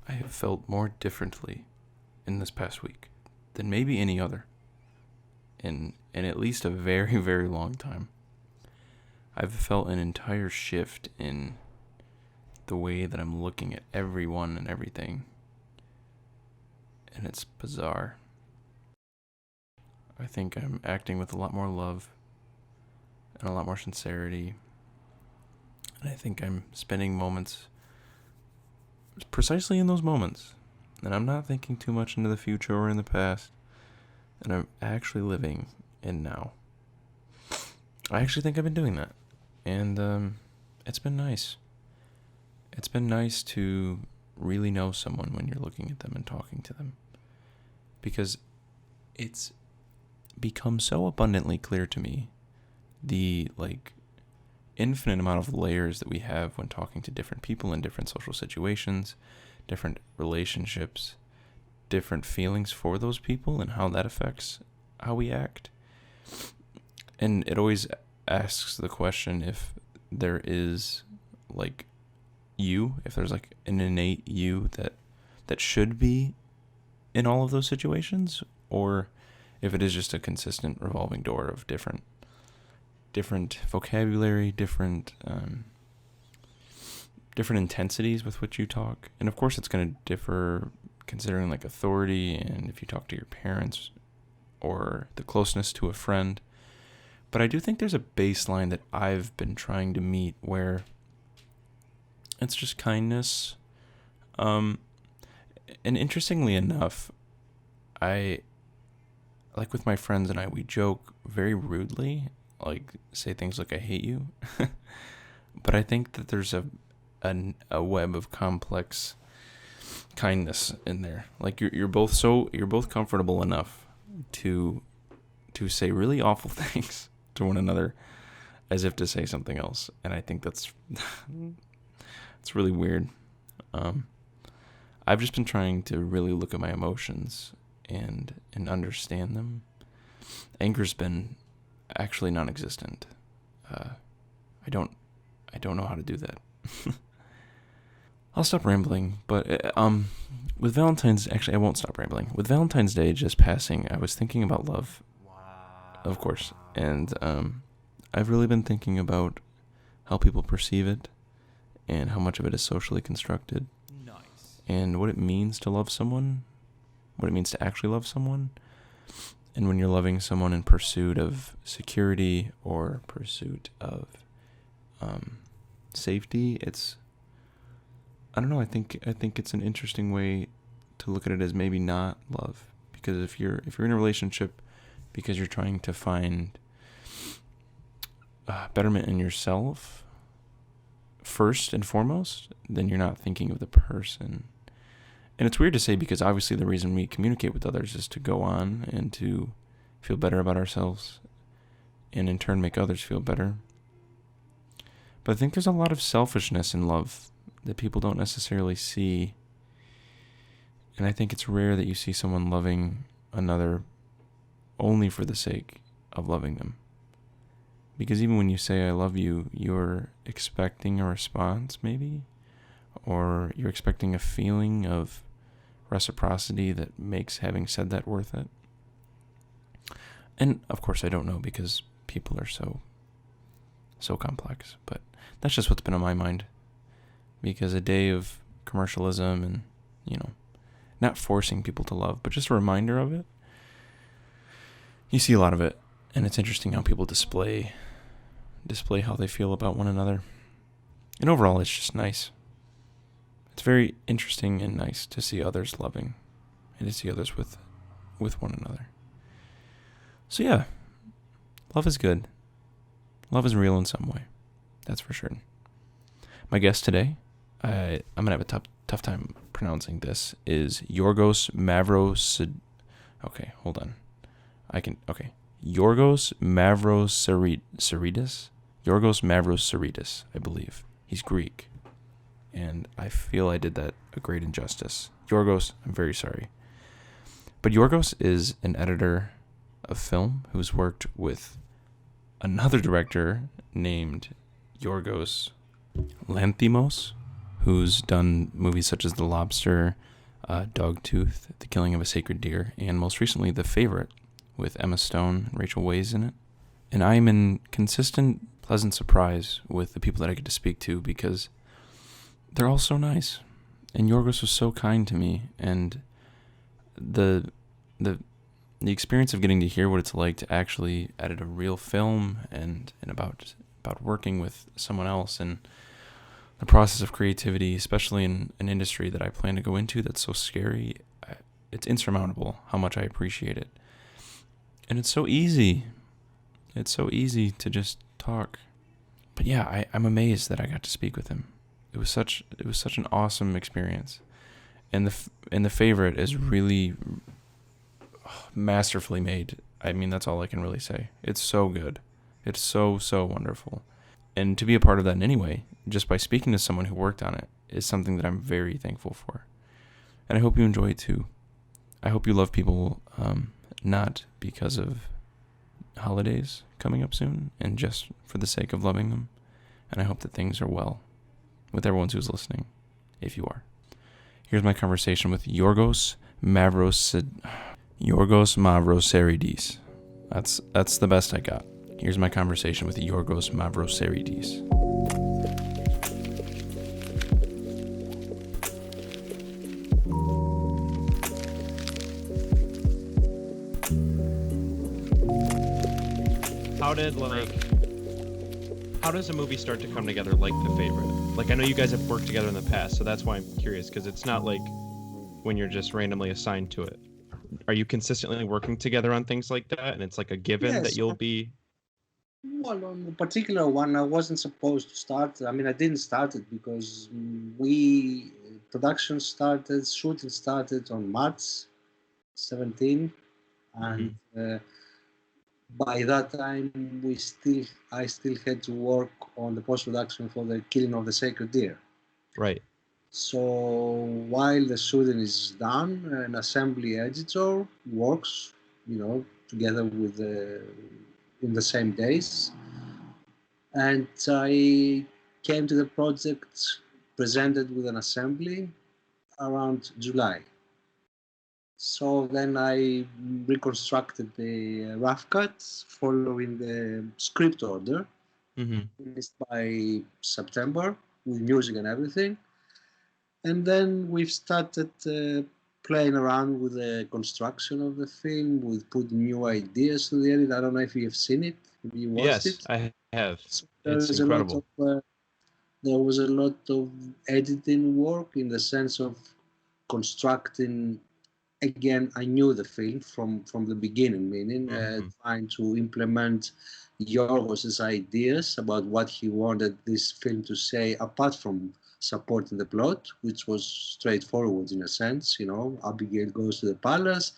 I have felt more differently in this past week than maybe any other in at least a very, very long time. I've felt an entire shift in the way that I'm looking at everyone and everything. And it's bizarre. I think I'm acting with a lot more love and a lot more sincerity. And I think I'm spending moments precisely in those moments. And I'm not thinking too much into the future or in the past. And I'm actually living in now. I actually think I've been doing that. And it's been nice. It's been nice to really know someone when you're looking at them and talking to them. Because it's become so abundantly clear to me the infinite amount of layers that we have when talking to different people in different social situations, different relationships, different feelings for those people, and how that affects how we act. And it always asks the question if there is if there's an innate you that should be in all of those situations, or if it is just a consistent revolving door of different vocabulary, different intensities with which you talk. And of course it's going to differ considering authority and if you talk to your parents or the closeness to a friend. But I do think there's a baseline that I've been trying to meet where it's just kindness. And interestingly enough, I with my friends and I, we joke very rudely, say things like "I hate you," but I think that there's a web of complex kindness in there. You're both comfortable enough to say really awful things to one another, as if to say something else, and I think that's it's really weird. I've just been trying to really look at my emotions and understand them. Anger's been actually non-existent. I don't know how to do that. I'll stop rambling, but with Valentine's, actually I won't stop rambling. With Valentine's Day just passing, I was thinking about love. Wow. Of course. And I've really been thinking about how people perceive it and how much of it is socially constructed. Nice. And what it means to love someone, what it means to actually love someone. And when you're loving someone in pursuit of security or pursuit of safety, I don't know, I think it's an interesting way to look at it as maybe not love. Because if you're in a relationship because you're trying to find betterment in yourself first and foremost, then you're not thinking of the person. And it's weird to say because obviously the reason we communicate with others is to go on and to feel better about ourselves and in turn make others feel better. But I think there's a lot of selfishness in love that people don't necessarily see. And I think it's rare that you see someone loving another only for the sake of loving them. Because even when you say I love you, you're expecting a response maybe, or you're expecting a feeling of reciprocity that makes having said that worth it. And of course I don't know because people are so complex, but that's just what's been on my mind. Because a day of commercialism and, not forcing people to love, but just a reminder of it. You see a lot of it, and it's interesting how people display how they feel about one another. And overall, it's just nice. It's very interesting and nice to see others loving and to see others with one another. So yeah, love is good. Love is real in some way. That's for sure. My guest today, I'm going to have a tough time pronouncing this, is Yorgos Mavropsaridis. Okay, hold on. Yorgos Mavropsaridis. Yorgos Mavropsaridis, I believe. He's Greek. And I feel I did that a great injustice. Yorgos, I'm very sorry. But Yorgos is an editor of film who's worked with another director named Yorgos Lanthimos, who's done movies such as The Lobster, Dogtooth, The Killing of a Sacred Deer, and most recently The Favorite, with Emma Stone and Rachel Weisz in it. And I am in consistent, pleasant surprise with the people that I get to speak to because they're all so nice. And Yorgos was so kind to me, and the experience of getting to hear what it's like to actually edit a real film and about working with someone else and the process of creativity, especially in an industry that I plan to go into that's so scary, it's insurmountable how much I appreciate it. And it's so easy. It's so easy to just talk. But yeah, I'm amazed that I got to speak with him. It was such an awesome experience. And the Favorite is really masterfully made. I mean, that's all I can really say. It's so good. It's so wonderful. And to be a part of that in any way, just by speaking to someone who worked on it, is something that I'm very thankful for. And I hope you enjoy it too. I hope you love people, not because of holidays coming up soon, and just for the sake of loving them. And I hope that things are well with everyone who's listening, if you are. Here's my conversation with Yorgos Mavropsaridis. That's the best I got. Here's my conversation with Yorgos Mavropsaridis. How does a movie start to come together like The Favorite? Like, I know you guys have worked together in the past, so that's why I'm curious, because it's not like when you're just randomly assigned to it. Are you consistently working together on things like that, and it's like a given that you'll be... Well, on the particular one, I wasn't supposed to start. I mean, I didn't start it because production started, shooting started on March 17, and by that time, I still had to work on the post-production for The Killing of the Sacred Deer. Right. So while the shooting is done, an assembly editor works, together with in the same days. And I came to the project presented with an assembly around July. So then I reconstructed the rough cuts following the script order, finished by September with music and everything. And then we've started playing around with the construction of the film. We've put new ideas to the edit. I don't know if you have seen it. Have you watched it? Yes, I have. So it's incredible. There was a lot of editing work in the sense of constructing. Again, I knew the film from the beginning, meaning trying to implement Yorgos' ideas about what he wanted this film to say, apart from supporting the plot, which was straightforward in a sense. Abigail goes to the palace.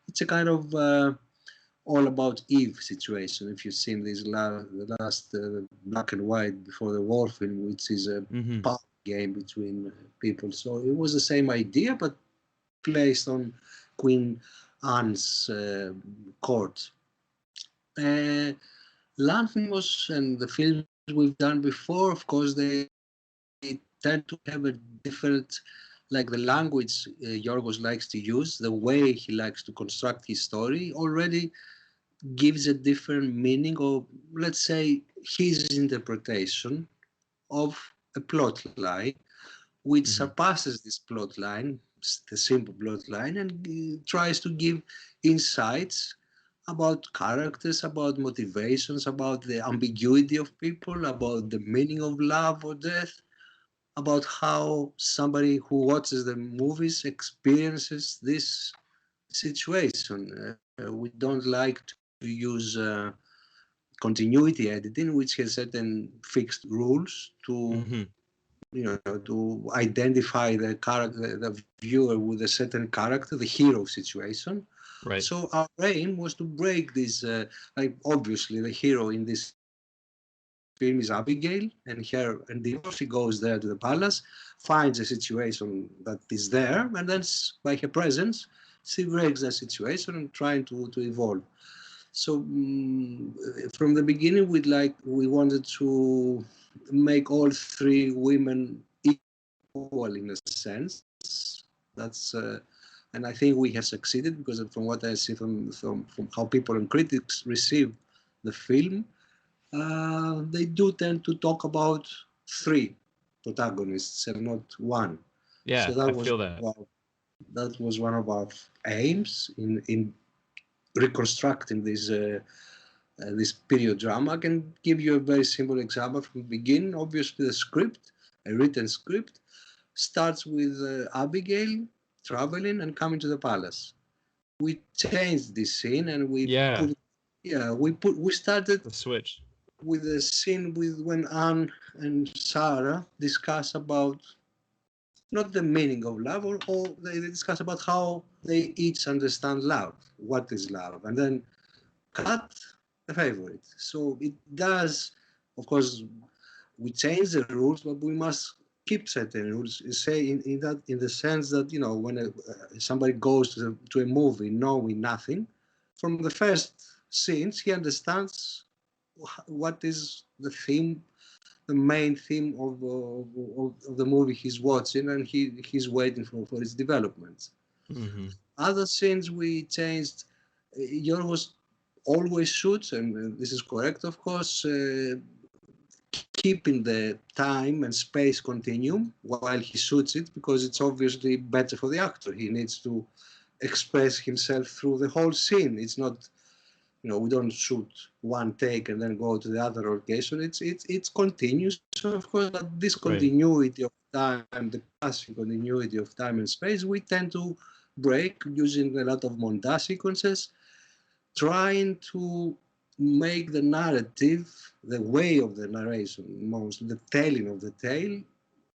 It's a kind of all about Eve situation. If you've seen this the last black and white before the war film, which is a power game between people. So it was the same idea, but placed on Queen Anne's court. Lanthimos and the films we've done before, of course, they tend to have a different, like the language Yorgos likes to use, the way he likes to construct his story already gives a different meaning, or let's say his interpretation of a plot line, which surpasses this plot line, the simple plot line, and tries to give insights about characters, about motivations, about the ambiguity of people, about the meaning of love or death, about how somebody who watches the movies experiences this situation. We don't like to use continuity editing, which has certain fixed rules to to identify the character, the viewer with a certain character, the hero situation. Right. So our aim was to break this. Like obviously, the hero in this film is Abigail, and she goes there to the palace, finds a situation that is there, and then by her presence, she breaks the situation and trying to evolve. So from the beginning, we wanted to make all three women in a sense. That's and I think we have succeeded, because from what I see from how people and critics receive the film, they do tend to talk about three protagonists and not one. Yeah, So that I was feel that. one of our aims in reconstructing this period drama. I can give you a very simple example from the beginning. Obviously, the script, a written script, starts with Abigail traveling and coming to the palace. We changed this scene and we started The switch. with a scene with when Anne and Sarah discuss about not the meaning of love, or they discuss about how they each understand love, what is love, and then cut the favorite. So it does, of course, we change the rules, but we must keep certain rules. Say in the sense that, you know, when somebody goes to a movie knowing nothing, from the first scenes he understands what is the theme, the main theme of the movie he's watching, and he's waiting for its developments. Mm-hmm. Other scenes we changed. Yorgos always shoots, and this is correct, of course, keeping the time and space continuum while he shoots it, because it's obviously better for the actor. He needs to express himself through the whole scene. It's not, you know, we don't shoot one take and then go to the other location. It's continuous, of course, but this continuity of time, the classic continuity of time and space, we tend to break using a lot of montage sequences, trying to make the narrative, the way of the narration, most the telling of the tale,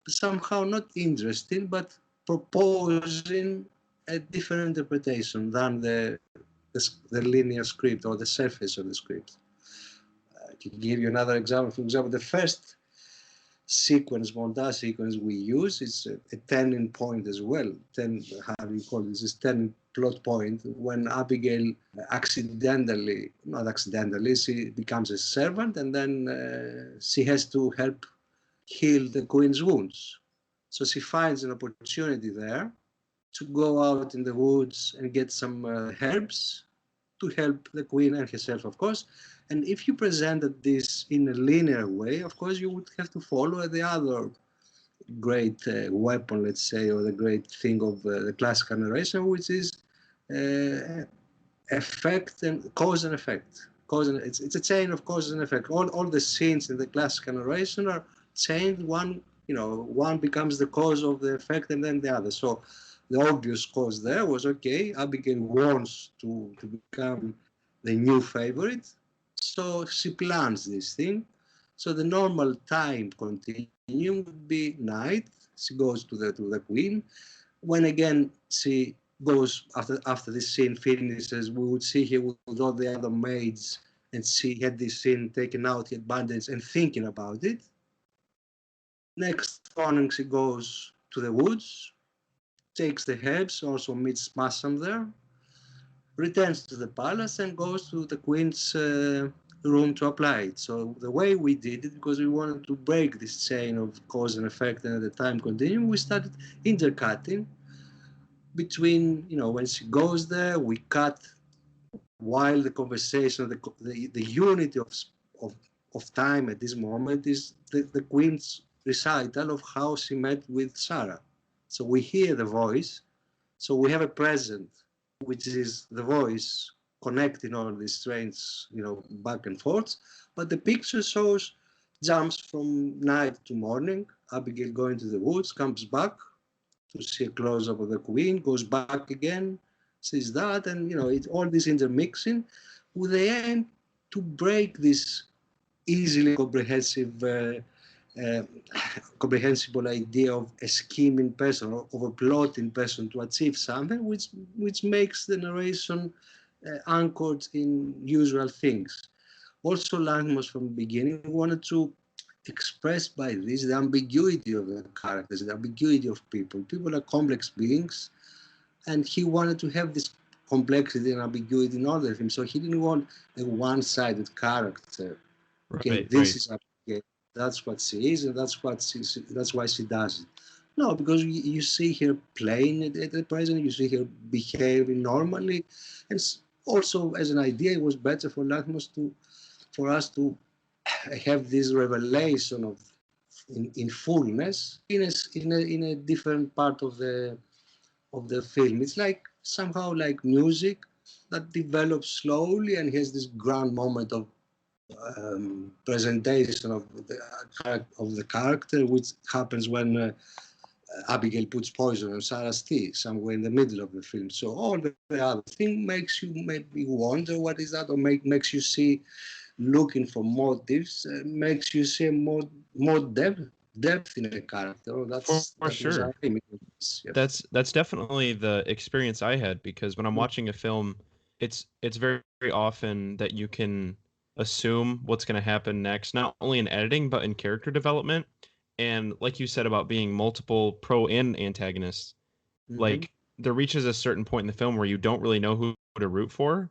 somehow not interesting, but proposing a different interpretation than the linear script or the surface of the script. To give you another example, for example, the first montage sequence we use is a turning point as well. How do you call this? This turning plot point when Abigail not accidentally, she becomes a servant, and then she has to help heal the queen's wounds. So she finds an opportunity there to go out in the woods and get some herbs to help the queen and herself, of course. And if you presented this in a linear way, of course, you would have to follow the other great weapon, let's say, or the great thing of the classical narration, which is effect and cause and effect. It's a chain of cause and effect. All the scenes in the classical narration are chained. One becomes the cause of the effect, and then the other. So the obvious cause there was, okay, Abigail wants to become the new favorite, so she plans this thing. So the normal time continuum would be night. She goes to the queen. When again she goes after this scene finishes, we would see her with all the other maids, and she had this scene taken out, he had bandage, and thinking about it. Next morning she goes to the woods, takes the herbs, also meets Massam there, returns to the palace and goes to the queen's room to apply it. So the way we did it, because we wanted to break this chain of cause and effect and at the time continuum, we started intercutting between, when she goes there, we cut while the conversation, the unity of time at this moment is the queen's recital of how she met with Sarah. So we hear the voice, so we have a present, which is the voice connecting all these trains, back and forth. But the picture jumps from night to morning. Abigail going to the woods, comes back to see a close-up of the queen, goes back again, sees that, and it's all this intermixing with the aim to break this easily comprehensible idea of a scheming person or of a plotting person to achieve something, which makes the narration anchored in usual things. Also, Lanthimos from the beginning wanted to express by this the ambiguity of the characters, the ambiguity of people. People are complex beings, and he wanted to have this complexity and ambiguity in all of him. So he didn't want a one-sided character. Okay, this is Abigail. That's what she is, and that's why she does it. No, because you see her playing at the present, you see her behaving normally, and also as an idea, it was better for Lanthimos for us to have this revelation of in fullness in a different part of the film. It's like somehow like music that develops slowly and has this grand moment of presentation of the character, which happens when Abigail puts poison on Sarah's tea somewhere in the middle of the film. So all the other thing makes you maybe wonder what is that, or makes you see looking for motives, makes you see more depth in a character. Oh, For that was sure. our aim. Yes. That's definitely the experience I had, because when I'm watching a film, it's very, very often that you can assume what's going to happen next, not only in editing but in character development. And like you said about being multiple pro and antagonists, Mm-hmm. like there reaches a certain point in the film where you don't really know who to root for.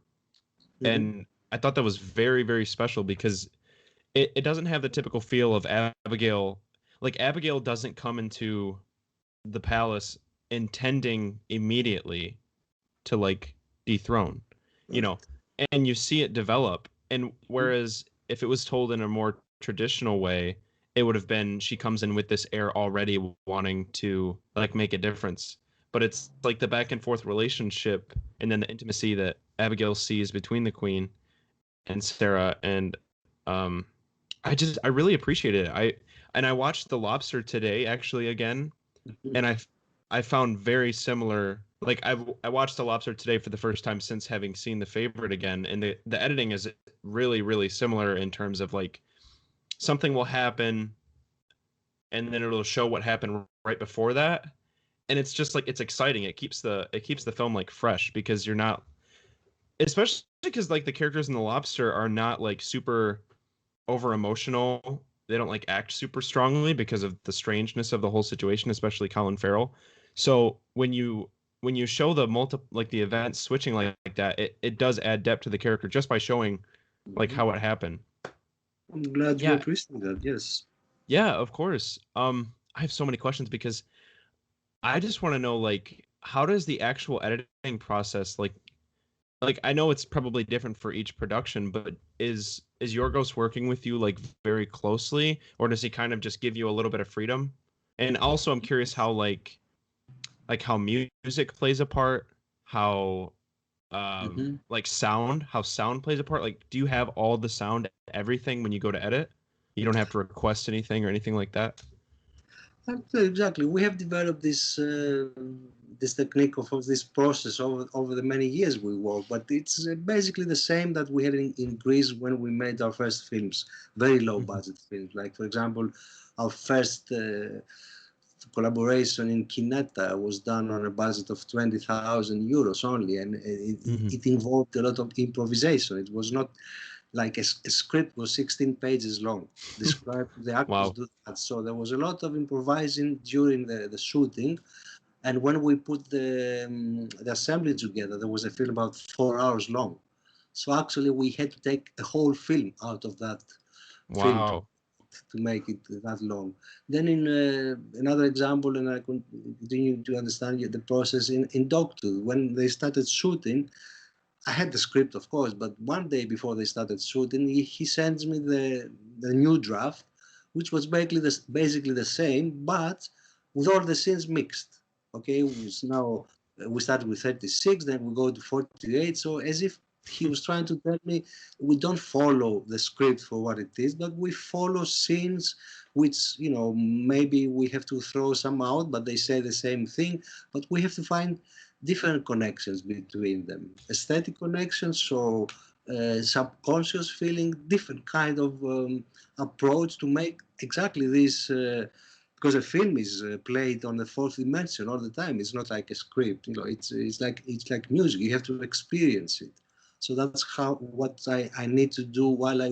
Mm-hmm. And I thought that was very, very special because it doesn't have the typical feel of Abigail. Like Abigail doesn't come into the palace intending immediately to like dethrone, you know, and you see it develop. And whereas if it was told in a more traditional way, it would have been she comes in with this air already wanting to like make a difference. But it's like the back and forth relationship and then the intimacy that Abigail sees between the queen and Sarah. And um I really appreciated it. I watched The Lobster today actually again, and I found very similar. Like I watched The Lobster today for the first time since having seen The Favorite again, and the editing is really, really similar in terms of like something will happen and then it'll show what happened right before that, and it's just like it's exciting. It keeps the film like fresh because you're not, especially because like the characters in The Lobster are not like super over emotional. They don't like act super strongly because of the strangeness of the whole situation, especially Colin Farrell. So when you show the like the events switching like that, it does add depth to the character just by showing like Mm-hmm. how it happened. I'm glad you Yeah, appreciate that. Yes. yeah, of course. I have so many questions because I just want to know like how does the actual editing process like I know it's probably different for each production, but is Yorgos working with you like very closely, or does he kind of just give you a little bit of freedom? And also, I'm curious how like how music plays a part, how Mm-hmm. like how sound plays a part. Like, do you have all the sound, everything when you go to edit? You don't have to request anything or anything like that. Exactly. We have developed this technique of this process over the many years we work, but it's basically the same that we had in Greece when we made our first films, very low Mhm. budget films. Like for example, our first collaboration in Kineta was done on a budget of 20,000 euros only, and Mhm. it involved a lot of improvisation. It was not like a script was 16 pages long. Described the actors Wow. do that. So there was a lot of improvising during the shooting. And when we put the assembly together, there was a film about 4 hours long. So actually, we had to take a whole film out of that film Wow. to make it that long. Then in another example, and I continue to understand the process in Dogtooth, when they started shooting, I had the script, of course, but one day before they started shooting, he sends me the new draft, which was basically the same, but with all the scenes mixed. Okay, now we started with 36, then we go to 48. So as if he was trying to tell me we don't follow the script for what it is, but we follow scenes which maybe we have to throw some out, but they say the same thing. But we have to find different connections between them, aesthetic connections, so subconscious feeling, different kind of approach to make exactly this. Because a film is played on the fourth dimension all the time. It's not like a script. It's like music. You have to experience it. So that's what I need to do while I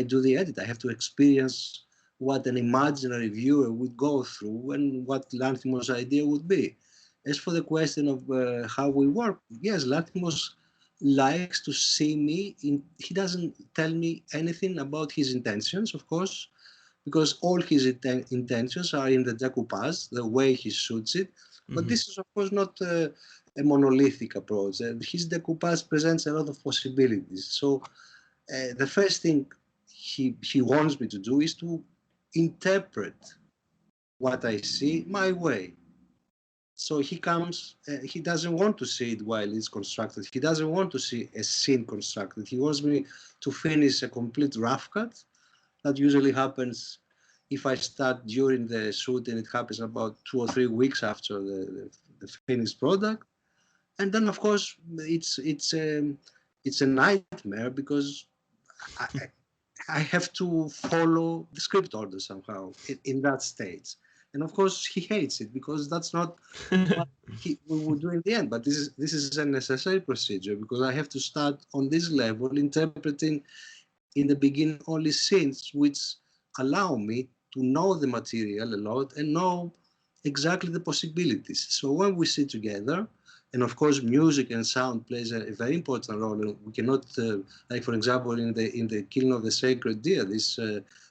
do the edit. I have to experience what an imaginary viewer would go through and what Lanthimos' idea would be. As for the question of how we work, yes, Lanthimos likes to see me. He doesn't tell me anything about his intentions, of course, because all his intentions are in the decoupage, the way he shoots it. But this is, of course, not a monolithic approach. His decoupage presents a lot of possibilities. So the first thing he wants me to do is to interpret what I see my way. So he comes, he doesn't want to see it while it's constructed. He doesn't want to see a scene constructed. He wants me to finish a complete rough cut. That usually happens if I start during the shoot, and it happens about 2 or 3 weeks after the finished product. And then, of course, it's a nightmare because I, I have to follow the script order somehow in that stage. And of course, he hates it because that's not what we would do in the end. But this is a necessary procedure because I have to start on this level interpreting in the beginning only scenes which allow me to know the material a lot and know exactly the possibilities. So when we sit together, and of course music and sound plays a very important role. We cannot, like for example, in the Killing of the Sacred Deer, this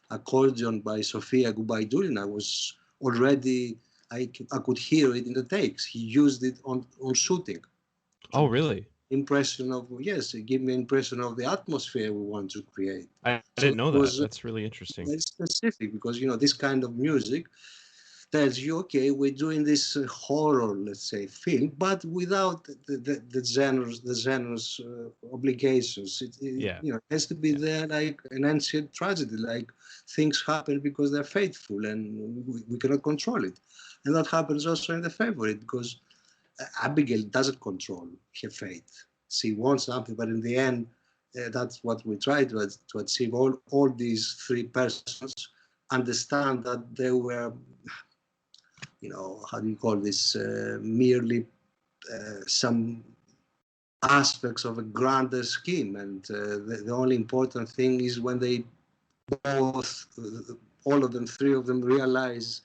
accordion by Sofia Gubaidulina was already, I could hear it in the takes. He used it on shooting. Oh, really? Impression of, yes, give me an impression of the atmosphere we want to create. I So didn't it know that. was That's really interesting. very specific because this kind of music tells you, okay, we're doing this horror, let's say, film, but without the genre's obligations. Yeah. It has to be there like an ancient tragedy, like things happen because they're fateful and we cannot control it. And that happens also in The Favorite because Abigail doesn't control her fate. She wants something, but in the end, that's what we try to achieve. All these three persons understand that they were, how do you call this, merely some aspects of a grander scheme. And the only important thing is when they both, all of them, three of them realize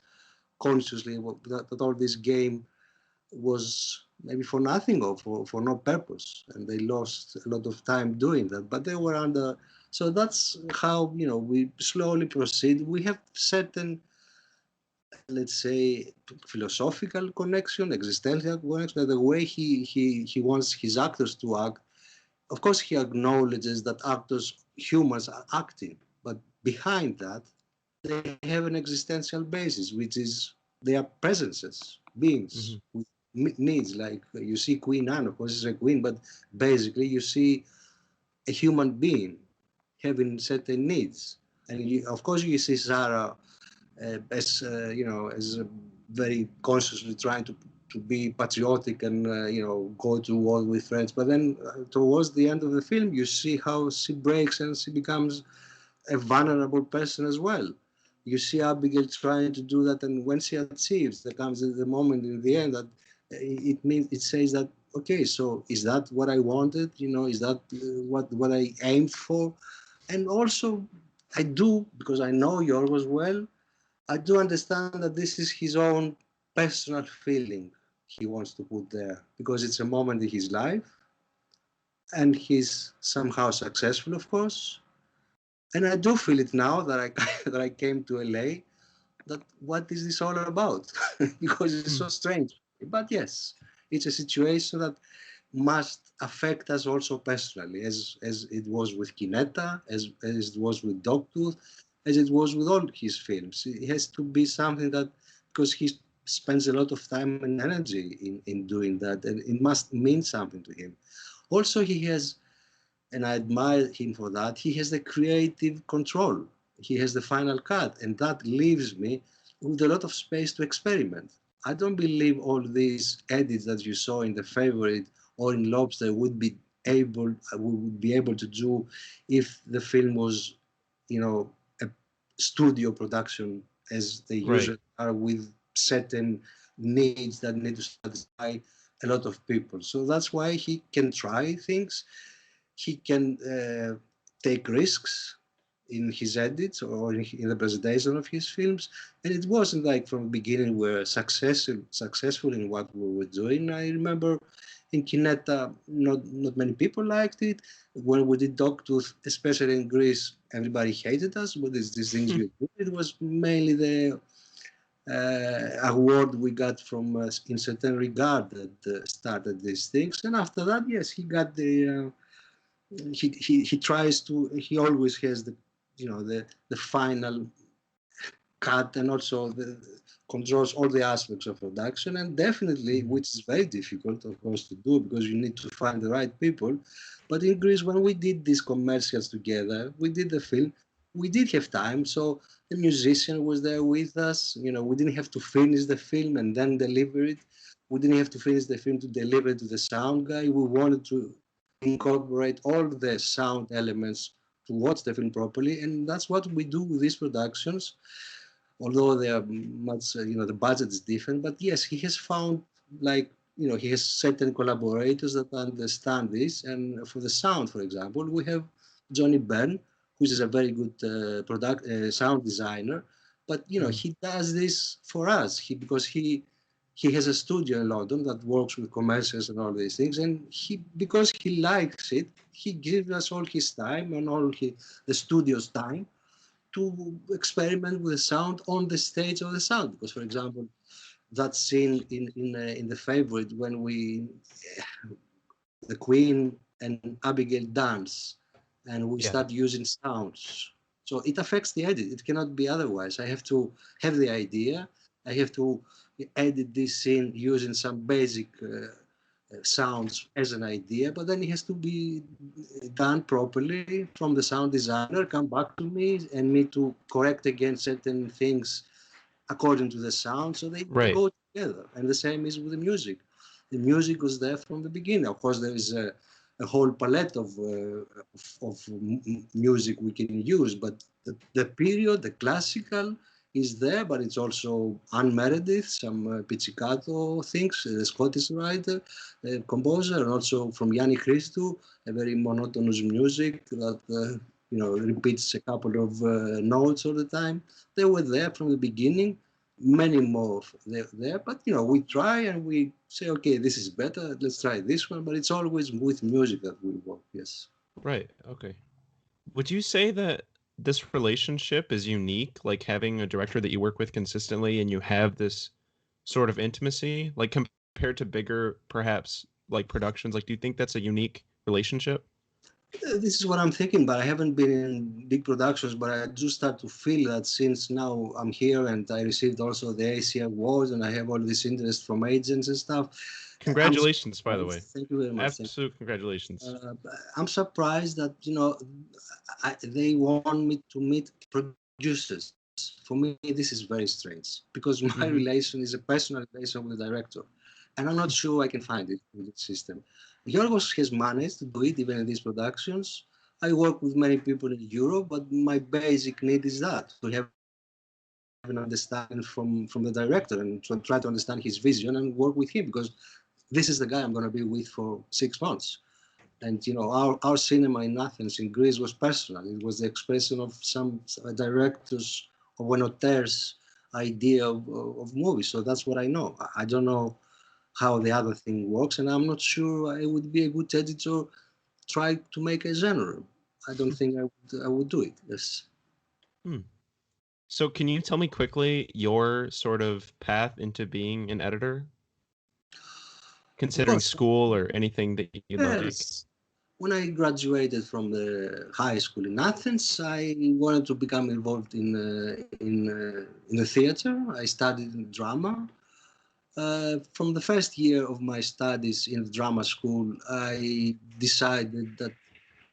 consciously that all this game was maybe for nothing or for no purpose, and they lost a lot of time doing that, but they were under. So that's how we slowly proceed. We have certain, let's say, philosophical connection, existential connection, the way he wants his actors to act. Of course, he acknowledges that humans are acting, but behind that, they have an existential basis, which is they are presences, beings with needs. Like you see Queen Anne, of course, is a queen, but basically you see a human being having certain needs. And of course, you see Sarah as as very consciously trying to be patriotic and go to war with friends. But then towards the end of the film, you see how she breaks and she becomes a vulnerable person as well. You see Abigail trying to do that, and when she achieves, there comes the moment in the end that it says that, okay, so is that what I wanted? Is that what I aimed for? And also, I do, because I know Yorgos well, I do understand that this is his own personal feeling he wants to put there, because it's a moment in his life, and he's somehow successful, of course. And I do feel it now that I that I came to LA, that what is this all about? Because it's so strange. But yes, it's a situation that must affect us also personally, as it was with Kineta, as it was with Dogtooth, as it was with all his films. It has to be something that, because he spends a lot of time and energy in doing that, and it must mean something to him. Also, he has, and I admire him for that, he has the creative control. He has the final cut, and that leaves me with a lot of space to experiment. I don't believe all these edits that you saw in The Favorite or in Lobster would be able to do if the film was, a studio production, as they usually are, with certain needs that need to satisfy a lot of people. So that's why he can try things. He can take risks, in his edits or in the presentation of his films. And it wasn't like from the beginning we were successful in what we were doing. I remember in Kineta, not many people liked it. When we did Dogtooth, especially in Greece, everybody hated us. What is these things you do? It was mainly the award we got from in certain regard that started these things. And after that, yes, he got the he tries to, he always has the, you know, the final cut, and also the controls all the aspects of production, and definitely, which is very difficult of course to do, because you need to find the right people. But in Greece, when we did these commercials together, we did the film, we did have time, so the musician was there with us, you know, we didn't have to finish the film and then deliver it. We didn't have to finish the film to deliver it to the sound guy. We wanted to incorporate all the sound elements to watch the film properly, and that's what we do with these productions. Although they are much, you know, the budget is different, but yes, he has found, like, you know, he has certain collaborators that understand this. And for the sound, for example, we have Johnny Byrne, who is a very good sound designer, but you know, he does this for us. Because he has a studio in London that works with commercials and all these things, and because he likes it, he gives us all his time and the studio's time to experiment with the sound on the stage of the sound. Because, for example, that scene in The Favorite, when the Queen and Abigail dance, and we start using sounds, so it affects the edit. It cannot be otherwise. I have to have the idea. I have to edit this scene using some basic sounds as an idea, but then it has to be done properly from the sound designer, come back to me, and me to correct again certain things according to the sound, so they go together. And the same is with the music. The music was there from the beginning. Of course, there is a whole palette of music we can use, but the period, the classical, is there, but it's also Anne Meredith, some pizzicato things, the Scottish writer, composer, and also from Yanni Christou, a very monotonous music that you know, repeats a couple of notes all the time. They were there from the beginning. Many more there, but you know, we try and we say, okay, this is better, let's try this one. But it's always with music that we work. Yes. Right. Okay. Would you say that this relationship is unique, like having a director that you work with consistently and you have this sort of intimacy, like compared to bigger, perhaps, like productions? Like, do you think that's a unique relationship? This is what I'm thinking, but I haven't been in big productions, but I do start to feel that since now I'm here and I received also the AC awards and I have all this interest from agents and stuff. Congratulations, by the way. Thank you very much. Absolute congratulations. I'm surprised that, you know, they want me to meet producers. For me, this is very strange, because my relation is a personal relation with the director, and I'm not sure I can find it in the system. Yorgos has managed to do it even in these productions. I work with many people in Europe, but my basic need is that, to have an understanding from the director and to try to understand his vision and work with him, because this is the guy I'm going to be with for 6 months. And you know, our cinema in Athens, in Greece, was personal. It was the expression of some directors or auteurs' idea of movies. So that's what I know. I don't know how the other thing works, and I'm not sure I would be a good editor try to make a genre. I don't think I would do it. Yes. So can you tell me quickly your sort of path into being an editor? Considering school or anything that you like. When I graduated from the high school in Athens, I wanted to become involved in the theater. I studied drama. From the first year of my studies in the drama school, I decided that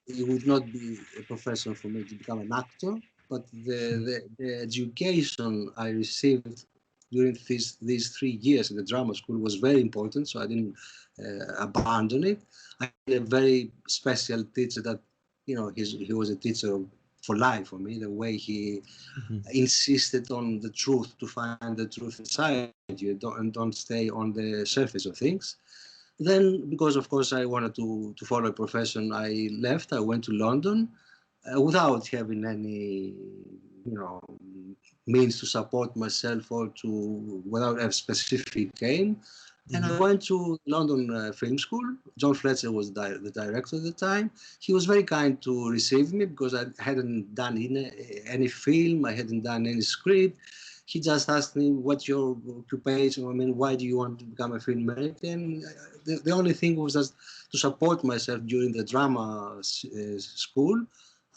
it would not be a profession for me to become an actor, but the education I received during these 3 years in the drama school was very important, so I didn't abandon it. I had a very special teacher that, you know, he was a teacher for life for me, the way he insisted on the truth, to find the truth inside you and don't stay on the surface of things. Then, because of course I wanted to follow a profession, I left. I went to London. without having any, you know, means to support myself or to without a specific aim. And I went to London Film School. John Fletcher was the director at the time. He was very kind to receive me because I hadn't done any film, I hadn't done any script. He just asked me, what's your occupation? I mean, why do you want to become a filmmaker? And the only thing was just to support myself during the drama school.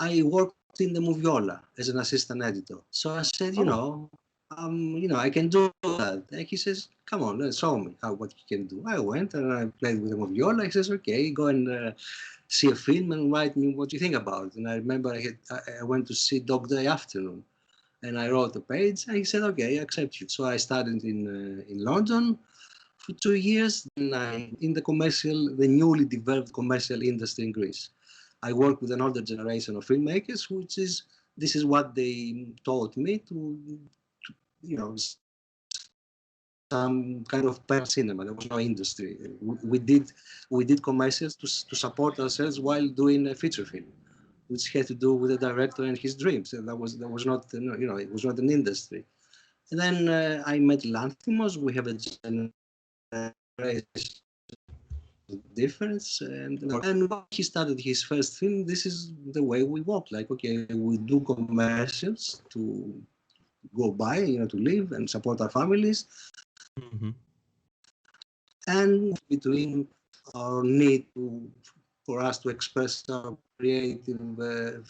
I worked in the Moviola as an assistant editor. So I said, you know, I can do that. And he says, come on, let's show me what you can do. I went and I played with the Moviola. He says, okay, go and see a film and write me what you think about it. And I remember I went to see Dog Day Afternoon. And I wrote a page, and he said, okay, I accept you. So I started in London for 2 years, and in the newly developed commercial industry in Greece. I worked with an older generation of filmmakers, this is what they taught me to some kind of per cinema. There was no industry. We did commercials to support ourselves while doing a feature film, which had to do with the director and his dreams. And that was not, it was not an industry. And then I met Lanthimos. We have a generation difference. And when he started his first film, this is the way we work. Like, okay, we do commercials to go by, to live and support our families. And between our need for us to express our creative,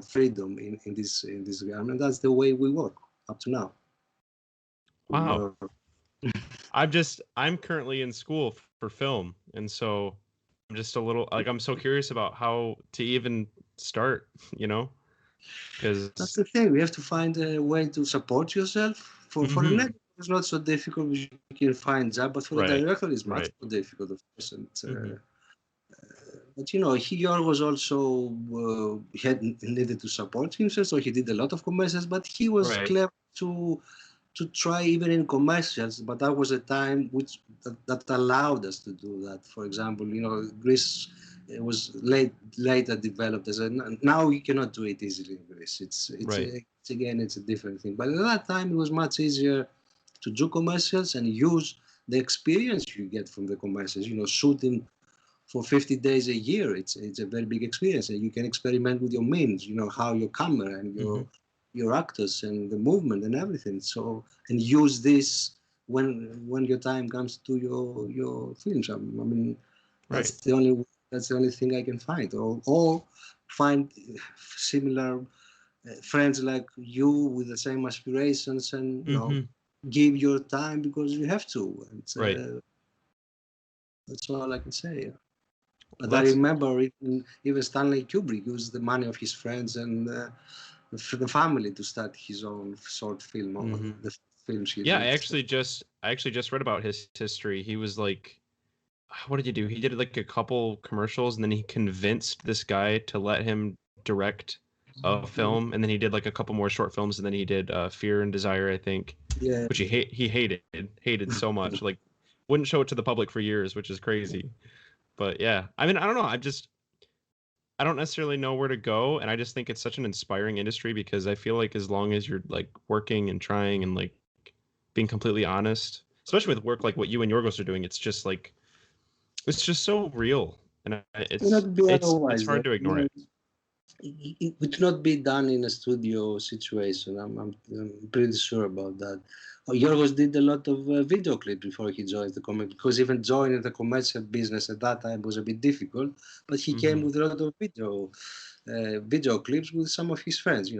freedom in this realm, and that's the way we work up to now. Wow. I'm currently in school for film, and so I'm just a little I'm so curious about how to even start, because that's the thing. We have to find a way to support yourself. For an editor, it's not so difficult. You can find job, but for the director, it's much more difficult, of course. And, but Yorgos also needed to support himself, so he did a lot of commercials. But he was clever to try even in commercials. But that was a time that allowed us to do that. For example, Greece was later developed as now you cannot do it easily in Greece. It's a different thing. But at that time, it was much easier to do commercials and use the experience you get from the commercials. Shooting for 50 days a year, it's a very big experience, and you can experiment with your means, how your camera and your actors and the movement and everything. So, and use this when your time comes to your films. I mean, that's the only thing I can find, or find similar friends like you with the same aspirations, and give your time because you have to. And, that's all I can say. But I remember even Stanley Kubrick used the money of his friends and the family to start his own short film on the films he did. I actually just read about his history. He was like, what did he do? He did like a couple commercials, and then he convinced this guy to let him direct a film, and then he did like a couple more short films, and then he did Fear and Desire, I think, which he hated so much, like wouldn't show it to the public for years, which is crazy. But yeah, I mean, I don't know. I don't necessarily know where to go, and I just think it's such an inspiring industry because I feel like as long as you're like working and trying and like being completely honest, especially with work like what you and Yorgos are doing, it's just like it's just so real, and it's hard to ignore it. It would not be done in a studio situation. I'm pretty sure about that. Yorgos did a lot of video clips before he joined the comedy, because even joining the commercial business at that time was a bit difficult. But he came with a lot of video clips with some of his friends.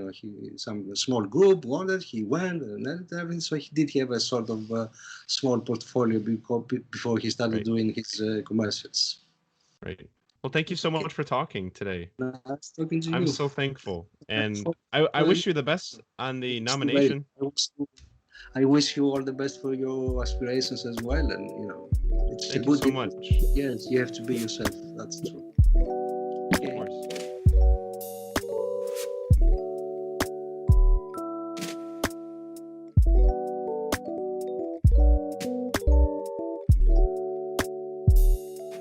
Some small group wanted, he went and everything. So he did have a sort of small portfolio before he started doing his commercials. Right. Well, thank you so much for talking today. Nice talking to you. I'm so thankful, and I wish you the best on the nomination. I wish you all the best for your aspirations as well, and thank you so much. Yes, you have to be yourself. That's true.